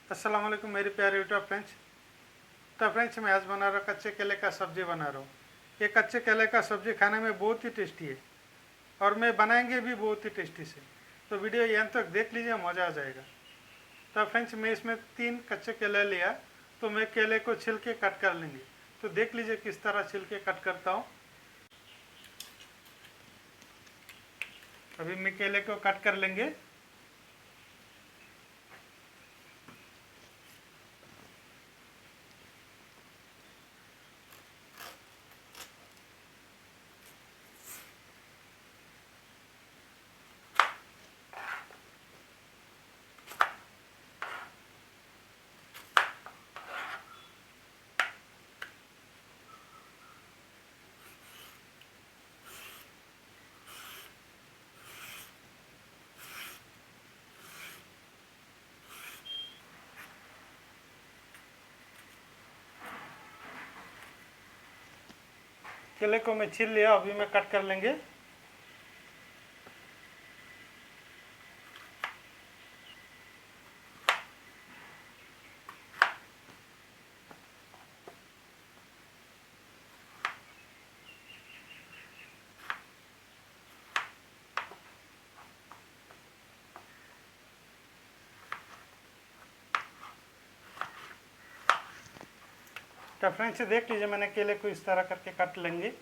अस्सलाम वालेकुम मेरे प्यारे यूट्यूब फ्रेंड्स। तो फ्रेंड्स मैं आज बना रहा हूँ कच्चे केले का सब्जी बना रहा हूँ। ये कच्चे केले का सब्जी खाने में बहुत ही टेस्टी है और मैं बनाएंगे भी बहुत ही टेस्टी से। तो वीडियो यहाँ तक देख लीजिए, मज़ा आ जाएगा। तो फ्रेंड्स मैं इसमें 3 कच्चे केले लिया, तो मैं केले को छिल के कट कर लेंगे। तो देख लीजिए किस तरह छिल के कट करता हूँ। अभी मैं केले को कट कर लेंगे। केले को मैं छील लिया, अभी मैं कट कर लेंगे। तो फ्रेंड्स देख लीजिए, मैंने केले को इस तरह करके काट लेंगे।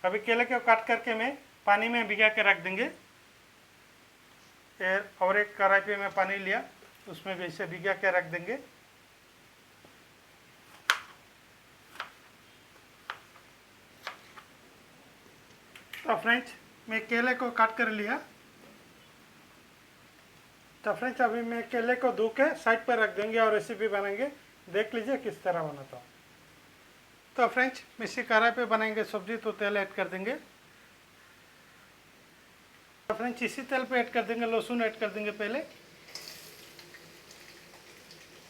अभी केले को काट करके मैं पानी में भिगा के रख देंगे। और एक कढ़ाई पे मैं पानी लिया, उसमें भी इसे भिगा के रख देंगे। तो फ्रेंड्स मैं केले को काट कर लिया। तो फ्रेंड्स अभी मैं केले को धो के साइड पर रख देंगे और रेसिपी बनाएंगे। देख लीजिए किस तरह बनाता हूँ। तो फ्रेंड्स इसी कढ़ाई पे बनाएंगे सब्जी, तो तेल ऐड कर देंगे। तो फ्रेंड्स इसी तेल पे ऐड कर देंगे लहसुन, ऐड कर देंगे पहले।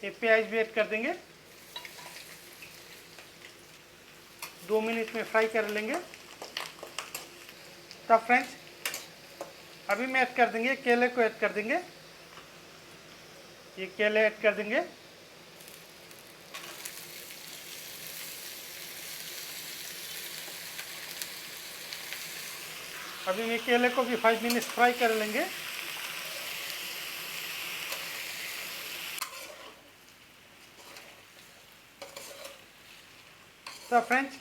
ये प्याज भी ऐड कर देंगे। 2 मिनट में फ्राई कर लेंगे। तो फ्रेंड्स अभी मैं ऐड कर देंगे केले को, ऐड कर देंगे। ये केले ऐड कर देंगे। अभी मैं केले को भी 5 मिनट फ्राई कर लेंगे। तो फ्रेंड्स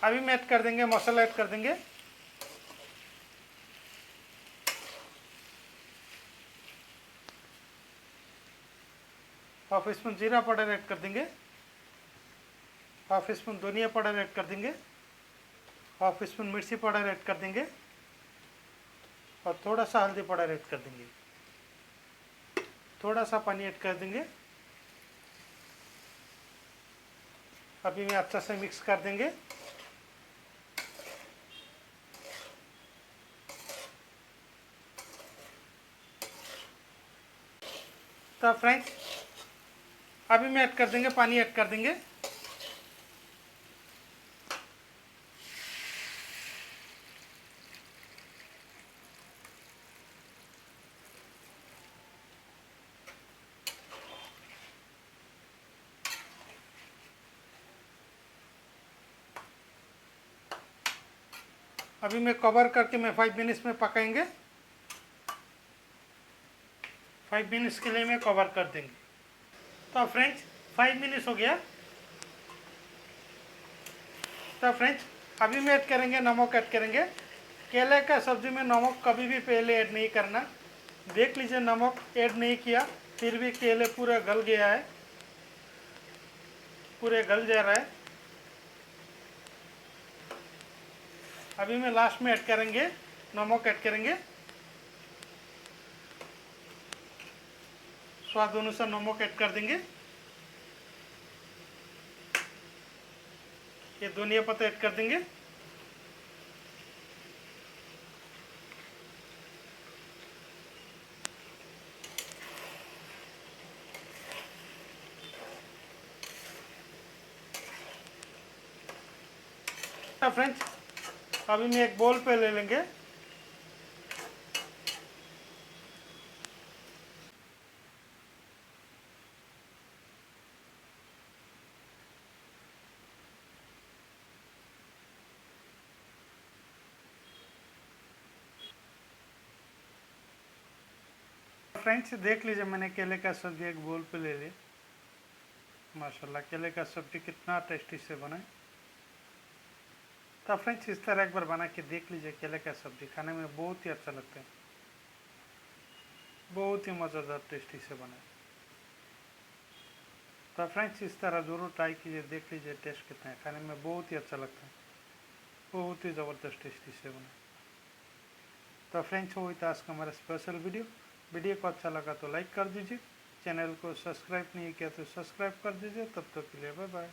अभी मैं ऐड कर देंगे मसाला, ऐड कर देंगे। हाफ स्पून जीरा पाउडर ऐड कर देंगे। हाफ स्पून धनिया पाउडर ऐड कर देंगे। हाफ स्पून मिर्ची पाउडर ऐड कर देंगे और थोड़ा सा हल्दी पाउडर ऐड कर देंगे। थोड़ा सा पानी ऐड कर देंगे। अभी मैं अच्छा से मिक्स कर देंगे। तो फ्रेंड्स अभी मैं ऐड कर देंगे पानी, ऐड कर देंगे। अभी मैं कवर करके मैं 5 मिनट्स में पकाएंगे। 5 मिनट्स के लिए मैं कवर कर देंगे। तो फ्रेंड्स 5 मिनट्स हो गया। तो फ्रेंड्स अभी मैं ऐड करेंगे नमक, ऐड करेंगे। केले का सब्जी में नमक कभी भी पहले ऐड नहीं करना। देख लीजिए नमक ऐड नहीं किया, फिर भी केले पूरा गल गया है, पूरे गल जा रहा है। अभी मैं लास्ट में ऐड करेंगे नमक, ऐड करेंगे। स्वाद अनुसार नमक ऐड कर देंगे। ये धनिया पत्ता ऐड कर देंगे। फ्रेंड्स अभी मैं एक बोल पे ले लेंगे। फ्रेंड्स देख लीजिए, मैंने केले का सब्जी एक बोल पे ले लिया। माशाल्लाह केले का सब्जी कितना टेस्टी से बना है। तो फ्रेंड्स इस तरह एक बार बना के देख लीजिए, केले का सब्जी खाने में बहुत ही अच्छा लगता है, बहुत ही मज़ेदार टेस्टी से बना है। तो फ्रेंड्स इस तरह ज़रूर ट्राई कीजिए, देख लीजिए टेस्ट कितना है, खाने में बहुत ही अच्छा लगता है, बहुत ही ज़बरदस्त टेस्टी से बना है। तो फ्रेंड्स वो था आज का हमारा स्पेशल वीडियो को अच्छा लगा तो लाइक कर दीजिए, चैनल को सब्सक्राइब नहीं किया तो सब्सक्राइब कर दीजिए। तब तक के लिए बाय बाय।